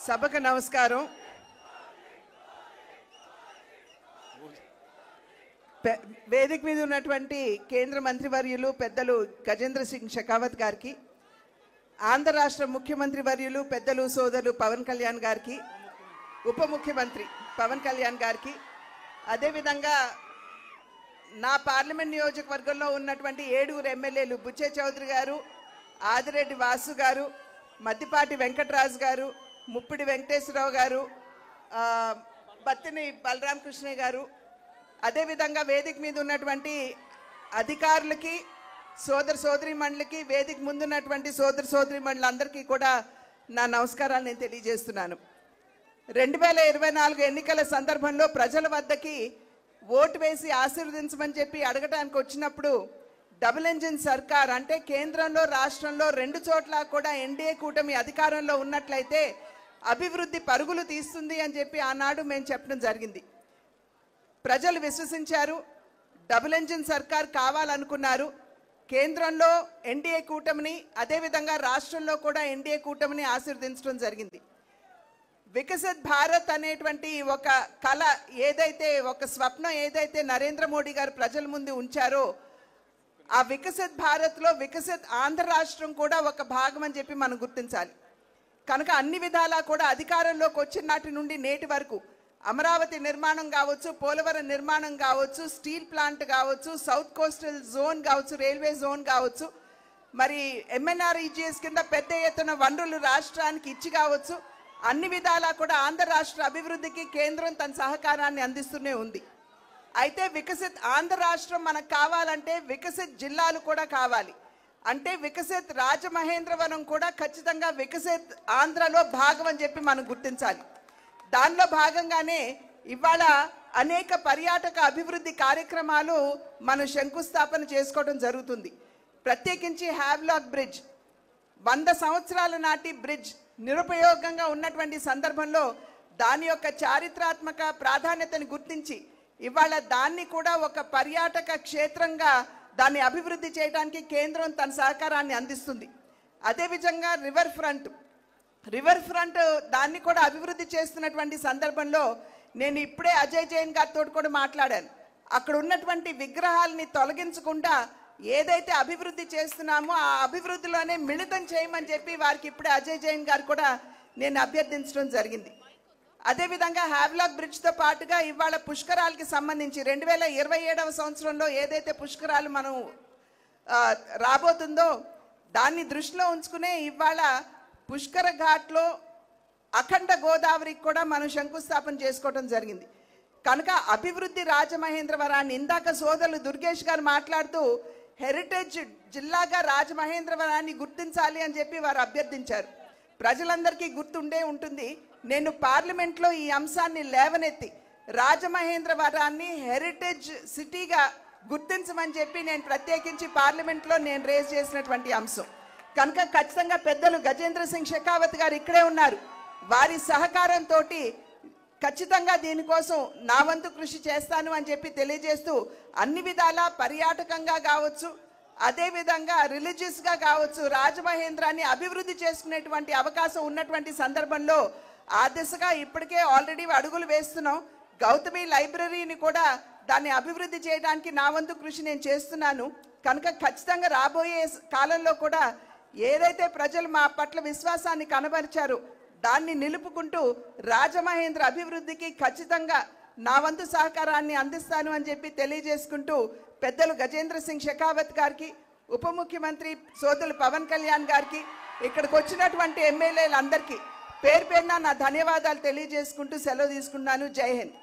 సభకు నమస్కారం. వేదిక మీద ఉన్నటువంటి కేంద్ర మంత్రివర్యులు పెద్దలు గజేంద్ర సింగ్ షెకావత్ గారికి, ఆంధ్ర రాష్ట్ర ముఖ్యమంత్రి వర్యులు పెద్దలు సోదరులు పవన్ కళ్యాణ్ గారికి, ఉప ముఖ్యమంత్రి పవన్ కళ్యాణ్ గారికి, అదేవిధంగా నా పార్లమెంట్ నియోజకవర్గంలో ఉన్నటువంటి 7 ఎమ్మెల్యేలు బుచ్చే చౌదరి గారు, ఆదిరెడ్డి వాసు గారు, మద్దిపాటి వెంకటరాజు గారు, ముప్పిడి వెంకటేశ్వరరావు గారు, బత్తిని బలరామకృష్ణ గారు, అదేవిధంగా వేదిక మీద ఉన్నటువంటి అధికారులకి, సోదర సోదరీమణులకి, వేదిక ముందున్నటువంటి సోదర సోదరీమణులందరికీ కూడా నా నమస్కారాలు నేను తెలియజేస్తున్నాను. 2024 ఎన్నికల సందర్భంలో ప్రజల వద్దకి ఓటు వేసి ఆశీర్వదించమని చెప్పి అడగడానికి వచ్చినప్పుడు డబుల్ ఇంజిన్ సర్కార్ అంటే కేంద్రంలో రాష్ట్రంలో 2 చోట్ల కూడా ఎన్డీఏ కూటమి అధికారంలో ఉన్నట్లయితే అభివృద్ధి పరుగులు తీస్తుంది అని చెప్పి ఆనాడు మేము చెప్పడం జరిగింది. ప్రజలు విశ్వసించారు. డబుల్ ఇంజిన్ సర్కార్ కావాలనుకున్నారు. కేంద్రంలో ఎన్డీఏ కూటమిని, అదేవిధంగా రాష్ట్రంలో కూడా ఎన్డీఏ కూటమిని ఆశీర్వదించడం జరిగింది. వికసిత్ భారత్ అనేటువంటి ఒక కళ ఏదైతే, ఒక స్వప్నం ఏదైతే నరేంద్ర మోడీ గారు ప్రజల ముందు ఉంచారో, ఆ వికసిత్ భారత్లో వికసిత్ ఆంధ్ర రాష్ట్రం కూడా ఒక భాగం అని చెప్పి మనం గుర్తించాలి. కనుక అన్ని విధాలా కూడా అధికారంలోకి వచ్చిన నాటి నుండి నేటి వరకు అమరావతి నిర్మాణం కావచ్చు, పోలవరం నిర్మాణం కావచ్చు, స్టీల్ ప్లాంట్ కావచ్చు, సౌత్ కోస్టల్ జోన్ కావచ్చు, రైల్వే జోన్ కావచ్చు, మరి ఎంఎన్ఆర్ఈజీఎస్ కింద పెద్ద ఎత్తున వనరులు రాష్ట్రానికి ఇచ్చి కావచ్చు, అన్ని విధాలా కూడా ఆంధ్ర రాష్ట్ర అభివృద్ధికి కేంద్రం తన సహకారాన్ని అందిస్తూనే ఉంది. అయితే వికసిత్ ఆంధ్ర రాష్ట్రం మనకు కావాలంటే వికసిత్ జిల్లాలు కూడా కావాలి. అంటే వికసిత్ రాజమహేంద్రవరం కూడా ఖచ్చితంగా వికసిత్ ఆంధ్రలో భాగం అని చెప్పి మనం గుర్తించాలి. దానిలో భాగంగానే ఇవాళ అనేక పర్యాటక అభివృద్ధి కార్యక్రమాలు మనం శంకుస్థాపన చేసుకోవడం జరుగుతుంది. ప్రత్యేకించి హ్యావ్లాక్ బ్రిడ్జ్ 100 సంవత్సరాల నాటి బ్రిడ్జ్ నిరుపయోగంగా ఉన్నటువంటి సందర్భంలో దాని యొక్క చారిత్రాత్మక ప్రాధాన్యతను గుర్తించి ఇవాళ దాన్ని కూడా ఒక పర్యాటక క్షేత్రంగా దాన్ని అభివృద్ధి చేయడానికి కేంద్రం తన సహకారాన్ని అందిస్తుంది. అదేవిధంగా రివర్ ఫ్రంట్ దాన్ని కూడా అభివృద్ధి చేస్తున్నటువంటి సందర్భంలో నేను ఇప్పుడే అజయ్ జైన్ గారితో కూడా మాట్లాడాను. అక్కడ ఉన్నటువంటి విగ్రహాలని తొలగించకుండా ఏదైతే అభివృద్ధి చేస్తున్నామో ఆ అభివృద్ధిలోనే మిళితం చేయమని చెప్పి వారికి ఇప్పుడే అజయ్ జైన్ గారు కూడా నేను అభ్యర్థించడం జరిగింది. అదేవిధంగా హ్యావ్లాక్ బ్రిడ్జ్తో పాటుగా ఇవాళ పుష్కరాలకి సంబంధించి 2027వ సంవత్సరంలో ఏదైతే పుష్కరాలు మనం రాబోతుందో దాన్ని దృష్టిలో ఉంచుకునే ఇవాళ పుష్కర ఘాట్లో అఖండ గోదావరికి కూడా మనం శంకుస్థాపన చేసుకోవడం జరిగింది. కనుక అభివృద్ధి రాజమహేంద్రవరాన్ని ఇందాక సోదరులు దుర్గేష్ గారు మాట్లాడుతూ హెరిటేజ్ జిల్లాగా రాజమహేంద్రవరాన్ని గుర్తించాలి అని చెప్పి వారు అభ్యర్థించారు. ప్రజలందరికీ గుర్తుండే ఉంటుంది. నేను పార్లమెంట్లో ఈ అంశాన్ని లేవనెత్తి రాజమహేంద్రవరాన్ని హెరిటేజ్ సిటీగా గుర్తించమని చెప్పి నేను ప్రత్యేకించి పార్లమెంట్లో నేను రేజ్ చేసినటువంటి అంశం. కనుక ఖచ్చితంగా పెద్దలు గజేంద్ర సింగ్ షెకావత్ గారు ఇక్కడే ఉన్నారు. వారి సహకారంతో ఖచ్చితంగా దీనికోసం నా వంతు కృషి చేస్తాను అని చెప్పి తెలియజేస్తూ అన్ని విధాలా పర్యాటకంగా కావచ్చు, అదేవిధంగా రిలీజియస్గా కావచ్చు, రాజమహేంద్రాన్ని అభివృద్ధి చేసుకునేటువంటి అవకాశం ఉన్నటువంటి సందర్భంలో ఆ దిశగా ఇప్పటికే ఆల్రెడీ అడుగులు వేస్తున్నాం. గౌతమి లైబ్రరీని కూడా దాన్ని అభివృద్ధి చేయడానికి నా వంతు కృషి నేను చేస్తున్నాను. కనుక ఖచ్చితంగా రాబోయే కాలంలో కూడా ఏదైతే ప్రజలు మా పట్ల విశ్వాసాన్ని కనబరిచారో దాన్ని నిలుపుకుంటూ రాజమహేంద్ర అభివృద్ధికి ఖచ్చితంగా నా వంతు సహకారాన్ని అందిస్తాను అని చెప్పి తెలియజేసుకుంటూ పెద్దలు గజేంద్ర సింగ్ షెకావత్ గారికి, ఉప ముఖ్యమంత్రి సోదరులు పవన్ కళ్యాణ్ గారికి, ఇక్కడికి వచ్చినటువంటి ఎమ్మెల్యేలందరికీ పేరు పేరున నా ధన్యవాదాలు తెలియజేసుకుంటూ సెలవు తీసుకున్నాను. జై హింద్.